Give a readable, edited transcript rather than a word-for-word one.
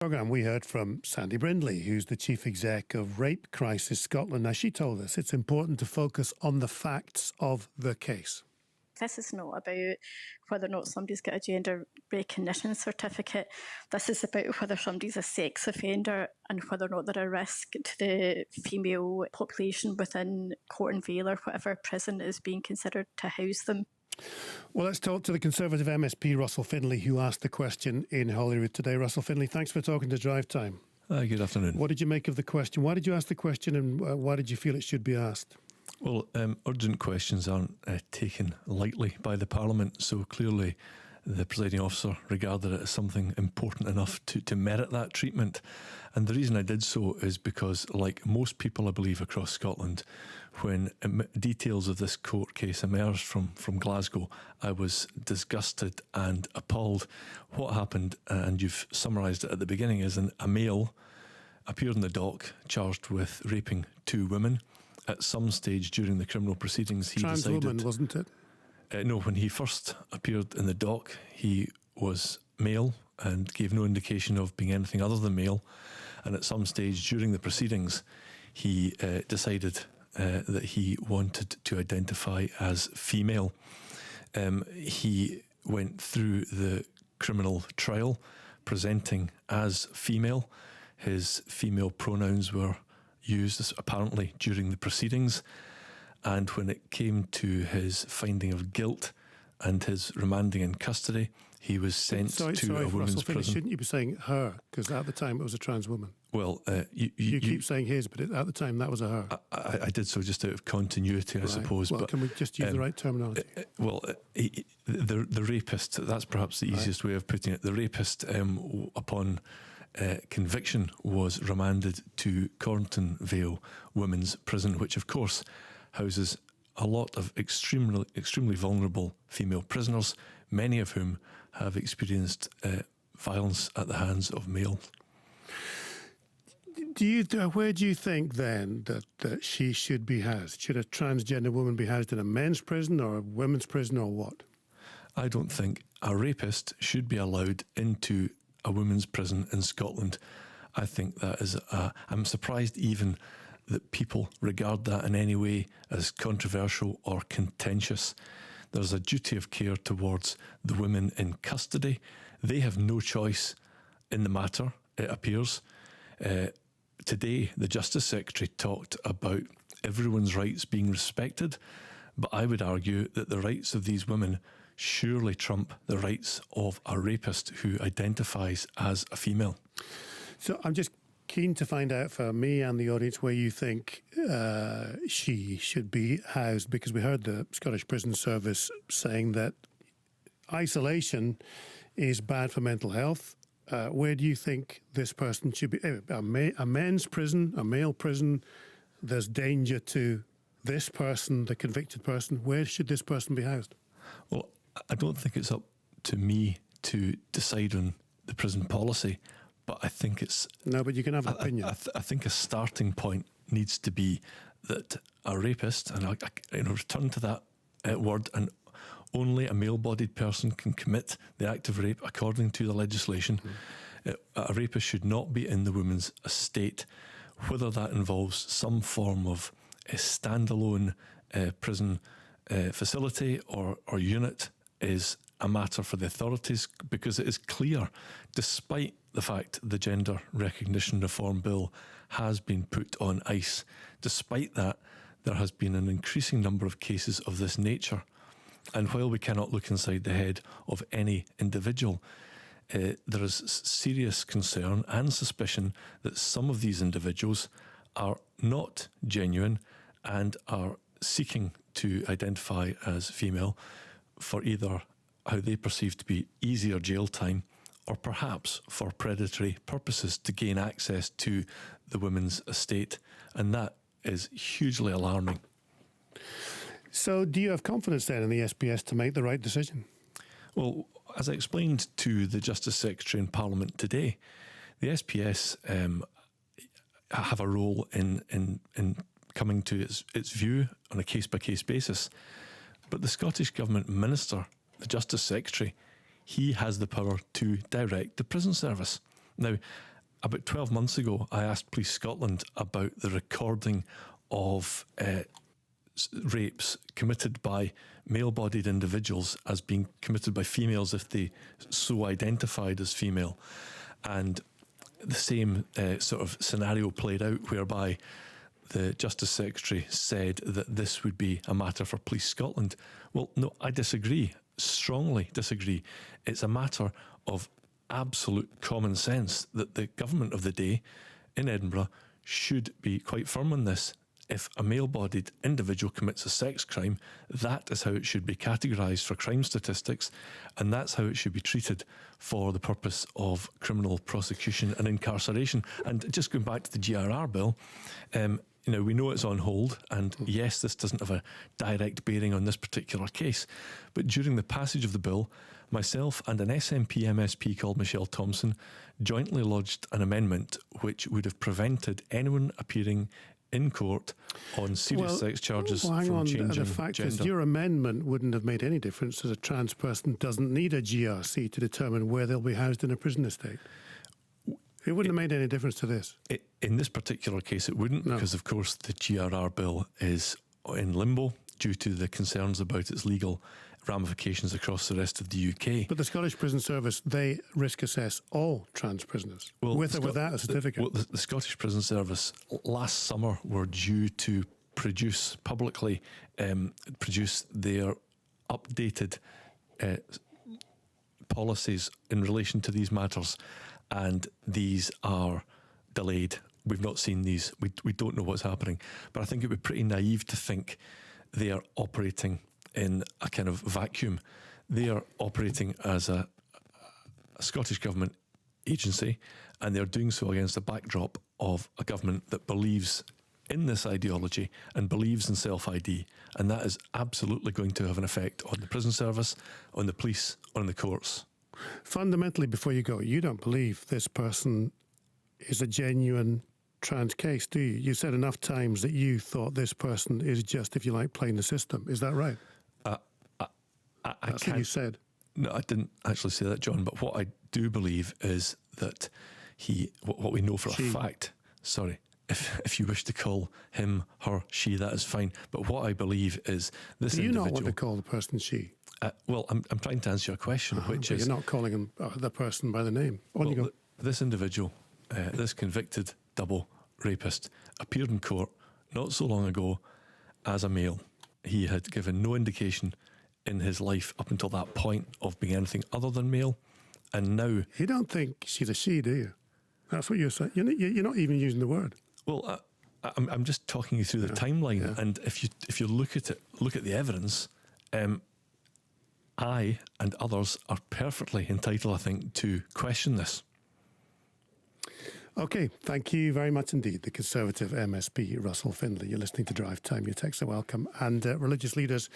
programme, we heard from Sandy Brindley, who's the chief exec of Rape Crisis Scotland. Now, she told us it's important to focus on the facts of the case. This is not about whether or not somebody's got a gender recognition certificate. This is about whether somebody's a sex offender and whether or not they're a risk to the female population within Court and Vale or whatever prison is being considered to house them. Well, let's talk to the Conservative MSP, Russell Findlay, who asked the question in Holyrood today. Russell Findlay, thanks for talking to Drive Time. Good afternoon. What did you make of the question? Why did you ask the question and why did you feel it should be asked? Well, urgent questions aren't taken lightly by the Parliament, so clearly the presiding officer regarded it as something important enough to merit that treatment. And the reason I did so is because, like most people, I believe, across Scotland, when details of this court case emerged from Glasgow, I was disgusted and appalled. What happened, and you've summarised it at the beginning, is a male appeared in the dock charged with raping 2 women. At some stage during the criminal proceedings, he decided... Trans woman, wasn't it? No, when he first appeared in the dock, he was male and gave no indication of being anything other than male. And at some stage during the proceedings, he decided that he wanted to identify as female. He went through the criminal trial presenting as female. His female pronouns were used apparently during the proceedings, and when it came to his finding of guilt and his remanding in custody, he was sent to a women's prison. Shouldn't you be saying her? Because at the time it was a trans woman. Well, you keep saying his, but at the time that was a her. I did so just out of continuity, I suppose. Well, but can we just use the right terminology? The rapist, that's perhaps the easiest way of putting it. The rapist, upon conviction, was remanded to Cornton Vale Women's Prison, which of course houses a lot of extremely vulnerable female prisoners, many of whom have experienced violence at the hands of males. Where do you think then that she should be housed? Should a transgender woman be housed in a men's prison or a women's prison or what? I don't think a rapist should be allowed into a women's prison in Scotland. I think that is I'm surprised even that people regard that in any way as controversial or contentious. There's a duty of care towards the women in custody. They have no choice in the matter, it appears. Today, the Justice Secretary talked about everyone's rights being respected, but I would argue that the rights of these women surely trump the rights of a rapist who identifies as a female. So I'm just keen to find out for me and the audience where you think she should be housed, because we heard the Scottish Prison Service saying that isolation is bad for mental health. Where do you think this person should be? A men's prison, a male prison, there's danger to this person, the convicted person. Where should this person be housed? Well, I don't think it's up to me to decide on the prison policy, but I think it's... No, but you can have an opinion. I think a starting point needs to be that a rapist, and I return to that word, and only a male-bodied person can commit the act of rape according to the legislation. A rapist should not be in the woman's estate, whether that involves some form of a standalone prison facility or unit is a matter for the authorities, because it is clear, despite the fact the Gender Recognition Reform Bill has been put on ice, despite that, there has been an increasing number of cases of this nature. And while we cannot look inside the head of any individual, there is serious concern and suspicion that some of these individuals are not genuine and are seeking to identify as female for either how they perceive to be easier jail time or perhaps for predatory purposes to gain access to the women's estate. And that is hugely alarming. So do you have confidence then in the SPS to make the right decision? Well, as I explained to the Justice Secretary in Parliament today, the SPS have a role in coming to its view on a case-by-case basis. But the Scottish Government Minister, the Justice Secretary, he has the power to direct the prison service. Now, about 12 months ago, I asked Police Scotland about the recording of rapes committed by male-bodied individuals as being committed by females if they so identified as female. And the same sort of scenario played out, whereby the Justice Secretary said that this would be a matter for Police Scotland. Well, no, I disagree, strongly disagree. It's a matter of absolute common sense that the government of the day in Edinburgh should be quite firm on this. If a male-bodied individual commits a sex crime, that is how it should be categorised for crime statistics, and that's how it should be treated for the purpose of criminal prosecution and incarceration. And just going back to the GRR bill, we know it's on hold, and yes, this doesn't have a direct bearing on this particular case, but during the passage of the bill, myself and an SNP MSP called Michelle Thompson jointly lodged an amendment which would have prevented anyone appearing in court on serious sex charges from changing the fact gender. is, your amendment wouldn't have made any difference, as a trans person doesn't need a GRC to determine where they'll be housed in a prison estate. It wouldn't have made any difference to this. In this particular case, it wouldn't, because, of course, the GRR bill is in limbo due to the concerns about its legal ramifications across the rest of the UK. But the Scottish Prison Service, they risk assess all trans prisoners, with or without a certificate. The Scottish Prison Service last summer were due to publicly produce their updated policies in relation to these matters, and these are delayed. We've not seen these. We don't know what's happening. But I think it would be pretty naive to think they are operating in a kind of vacuum. They are operating as a Scottish Government agency, and they're doing so against the backdrop of a government that believes in this ideology and believes in self-ID, and that is absolutely going to have an effect on the prison service, on the police, on the courts. Fundamentally, before you go, you don't believe this person is a genuine trans case, do you? You said enough times that you thought this person is just, if you like, playing the system. Is that right? That's what you said. No, I didn't actually say that, John, but what I do believe is that what we know for a fact, sorry, if you wish to call him, her, she, that is fine. But what I believe is this individual... Do you not want to call the person she? Well, I'm trying to answer your question, which is... You're not calling him the person by the name. On you go. This individual, this convicted double rapist, appeared in court not so long ago as a male. He had given no indication in his life up until that point of being anything other than male, and now... You don't think she's a she, do you? That's what you're saying. You're not even using the word. Well, I'm just talking you through the timeline, and if you look at it, look at the evidence, I and others are perfectly entitled, I think, to question this. Okay, thank you very much indeed. The Conservative MSP, Russell Findlay. You're listening to Drive Time. Your texts are welcome. And religious leaders